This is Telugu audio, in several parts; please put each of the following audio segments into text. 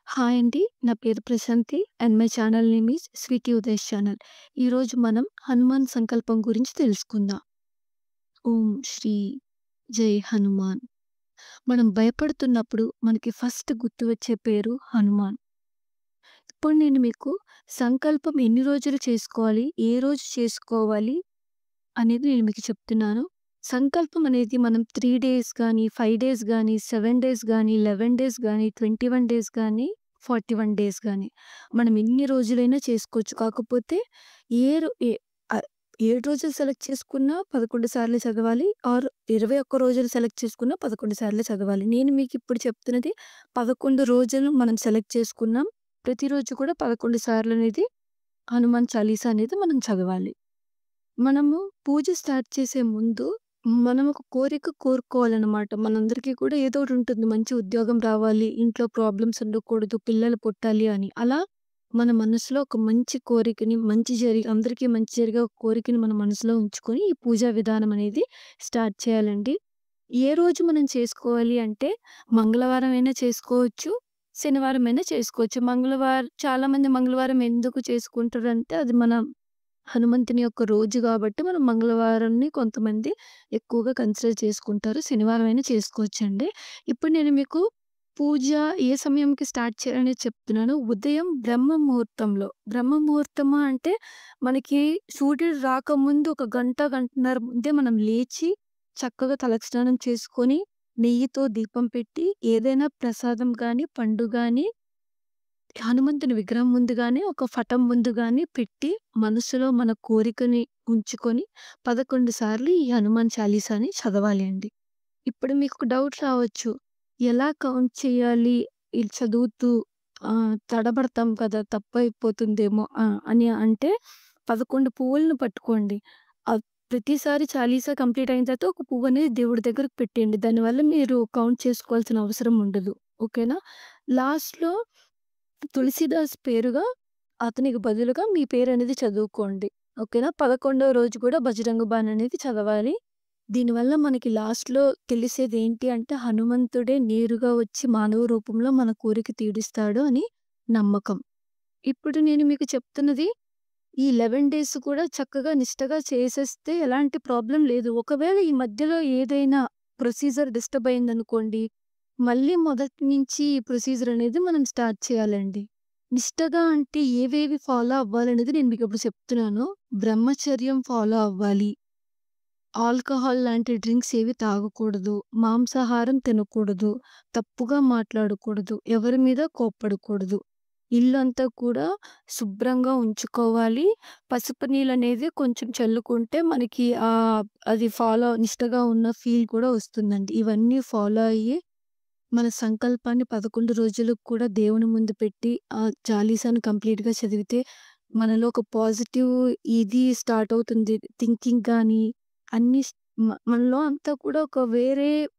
హాయ్ అండి. నా పేరు Prashanthi and my channel name is sweety Uday channel. ఈరోజు మనం హనుమాన్ సంకల్పం గురించి తెలుసుకుందాం. ఓం శ్రీ జై హనుమాన్. మనం భయపడుతున్నప్పుడు మనకి ఫస్ట్ గుర్తు వచ్చే పేరు హనుమాన్. ఇప్పుడు నేను మీకు సంకల్పం ఎన్ని రోజులు చేసుకోవాలి, ఏ రోజు చేసుకోవాలి అనేది నేను మీకు చెప్తున్నాను. సంకల్పం అనేది మనం 3 డేస్ గానీ, 5 డేస్ గానీ, 7 డేస్ గానీ, 11 డేస్ గానీ, 21 డేస్ గానీ, 41 డేస్ గానీ, మనం ఎన్ని రోజులైనా చేసుకోవచ్చు. కాకపోతే ఏ రో ఏ 7 రోజులు సెలెక్ట్ చేసుకున్నా 11 సార్లు చదవాలి. ఆర్ 21 రోజులు సెలెక్ట్ చేసుకున్నా 11 సార్లు చదవాలి. నేను మీకిప్పుడు చెప్తున్నది 11 రోజులు మనం సెలెక్ట్ చేసుకున్నాం. ప్రతిరోజు కూడా 11 సార్లనేది హనుమాన్ చాలీసా అనేది మనం చదవాలి. మనము పూజ స్టార్ట్ చేసే ముందు మనం ఒక కోరిక కోరుకోవాలనమాట. మనందరికీ కూడా ఏదో ఒకటి ఉంటుంది. మంచి ఉద్యోగం రావాలి, ఇంట్లో ప్రాబ్లమ్స్ ఉండకూడదు, పిల్లలు పుట్టాలి అని. అలా మన మనసులో ఒక మంచి కోరికని, అందరికీ మంచి జరిగే ఒక కోరికని మన మనసులో ఉంచుకొని ఈ పూజా విధానం అనేది స్టార్ట్ చేయాలండి. ఏ రోజు మనం చేసుకోవాలి అంటే మంగళవారం అయినా చేసుకోవచ్చు, శనివారం అయినా చేసుకోవచ్చు. చాలామంది మంగళవారం ఎందుకు చేసుకుంటారంటే అది మన హనుమంతుని యొక్క రోజు గాబట్టి మనం మంగళవారాన్ని కొంతమంది ఎక్కువగా కన్సిడర్ చేసుకుంటారు. శనివారం అయినా చేసుకోవచ్చండి. ఇప్పుడు నేను మీకు పూజ ఏ సమయంకి స్టార్ట్ చేయాలనేది చెప్తున్నాను. ఉదయం బ్రహ్మ ముహూర్తంలో. బ్రహ్మ ముహూర్తము అంటే మనకి సూర్యుడు రాకముందు ఒక గంట, గంటన్నర ముందే మనం లేచి చక్కగా తలస్నానం చేసుకొని, నెయ్యితో దీపం పెట్టి ఏదైనా ప్రసాదం గానీ, పండు గానీ హనుమంతుని విగ్రహం ముందుగానే ఒక పటం ముందుగానే పెట్టి మనసులో మన కోరికని ఉంచుకొని 11 సార్లు ఈ హనుమాన్ చాలీసాని చదవాలి అండి. ఇప్పుడు మీకు ఒక డౌట్ రావచ్చు. ఎలా కౌంట్ చేయాలి? ఇది చదువుతూ తడబడతాం కదా! తప్పైపోతుందేమో అని అంటే 11 పువ్వులను పట్టుకోండి. ఆహ్, ప్రతిసారి చాలీసా కంప్లీట్ అయిన తర్వాత ఒక పువ్వనేది దేవుడి దగ్గరకు పెట్టేయండి. దానివల్ల మీరు కౌంట్ చేసుకోవాల్సిన అవసరం ఉండదు. ఓకేనా? లాస్ట్‌లో తులసీదాస్ పేరుగా అతనికి బదులుగా మీ పేరనేది చదువుకోండి. ఓకేనా? 11వ రోజు కూడా బజరంగ బాన్ అనేది చదవాలి. దీనివల్ల మనకి లాస్ట్‌లో తెలిసేదేంటి అంటే హనుమంతుడే నేరుగా వచ్చి మానవ రూపంలో మన కోరిక తీరుస్తాడు అని నమ్మకం. ఇప్పుడు నేను మీకు చెప్తున్నది ఈ 11 డేస్ కూడా చక్కగా నిష్టగా చేసేస్తే ఎలాంటి ప్రాబ్లమ్ లేదు. ఒకవేళ ఈ మధ్యలో ఏదైనా ప్రొసీజర్ డిస్టర్బ్ అయిందనుకోండి, మళ్ళీ మొదటి నుంచి ఈ ప్రొసీజర్ అనేది మనం స్టార్ట్ చేయాలండి. నిష్టగా అంటే ఏవేవి ఫాలో అవ్వాలనేది నేను మీకిప్పుడు చెప్తున్నాను. బ్రహ్మచర్యం ఫాలో అవ్వాలి. ఆల్కహాల్ లాంటి డ్రింక్స్ ఏవి తాగకూడదు. మాంసాహారం తినకూడదు. తప్పుగా మాట్లాడకూడదు. ఎవరి మీద కోప్పడకూడదు. ఇల్లంతా కూడా శుభ్రంగా ఉంచుకోవాలి. పసుపు నీళ్ళనేది కొంచెం చల్లుకుంటే మనకి అది నిష్టగా ఉన్న ఫీల్ కూడా వస్తుందండి. ఇవన్నీ ఫాలో అయ్యి మన సంకల్పాన్ని 11 రోజులకు కూడా దేవుని ముందు పెట్టి ఆ చాలీసాను కంప్లీట్‌గా చదివితే మనలో ఒక పాజిటివ్ ఇది స్టార్ట్ అవుతుంది. థింకింగ్ గానీ అన్నీ మనలో అంతా కూడా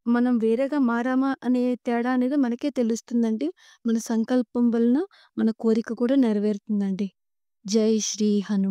మనం వేరేగా మారామా అనే తేడా అనేది మనకే తెలుస్తుందండి. మన సంకల్పం వలన మన కోరిక కూడా నెరవేరుతుందండి. జై శ్రీ హను